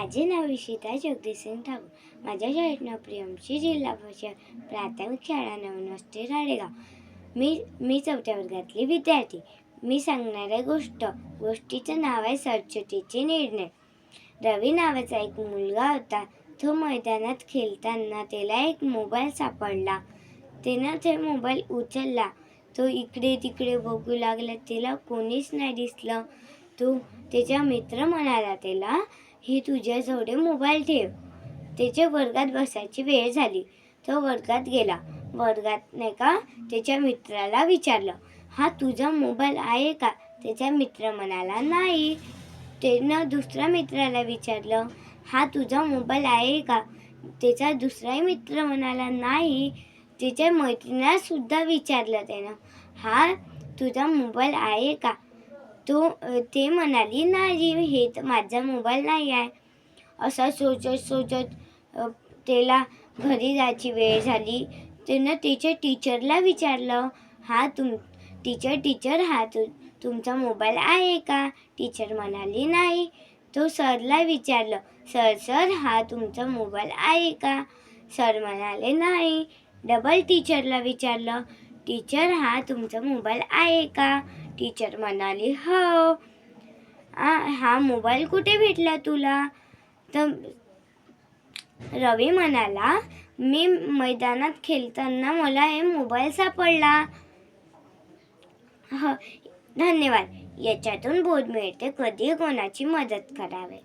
माझे नाव इशिता जगदीशसिंग ठाकूर. माझ्या शाळेत नाव प्रियमशी जिल्हा परिषद प्राथमिक शाळा नवीन वस्ती राळेगाव. मी 4थ्या वर्गातली विद्यार्थी. मी सांगणाऱ्या गोष्टीचं नाव आहे स्वच्छतेचे निर्णय. रवी नावाचा एक मुलगा होता. तो मैदानात खेळताना त्याला एक मोबाईल सापडला. त्यानं ते मोबाईल उचलला. तो इकडे तिकडे बघू लागला. त्याला कोणीच नाही दिसलं. त्याचा मित्र म्हणाला त्याला, हे तुझ्याजवळ मोबाईल ठेव. त्याच्या वर्गात बसायची वेळ झाली. तो वर्गात गेला. वर्गात नाही का त्याच्या मित्राला विचारलं, हा तुझा मोबाईल आहे का? त्याचा मित्र म्हणाला नाही. त्यानं दुसऱ्या मित्राला विचारलं, हा तुझा मोबाईल आहे का? त्याचा दुसरा मित्र म्हणाला नाही. त्याच्या मैत्रिणीला सुद्धा विचारलं त्यानं, हा तुझा मोबाईल आहे का? ते म्हणाली नाही, हे तर माझा मोबाईल नाही आहे. असं सोचत त्याला घरी जायची वेळ झाली. त्यानं त्याच्या टीचरला विचारलं, टीचर हा तुमचा मोबाईल आहे का? टीचर म्हणाली नाही. तो सरला विचारलं, सर हा तुमचा मोबाईल आहे का? सर म्हणाले नाही. डबल टीचरला विचारलं, टीचर हा तुमचा मोबाईल आहे का? टीचर म्हणाली हो. हा मोबाईल कुठे भेटला तुला? तर रवी म्हणाला, मी मैदानात खेळताना मला हे मोबाईल सापडला. धन्यवाद. याच्यातून बोध मिळते, कधी कोणाची मदत करावी.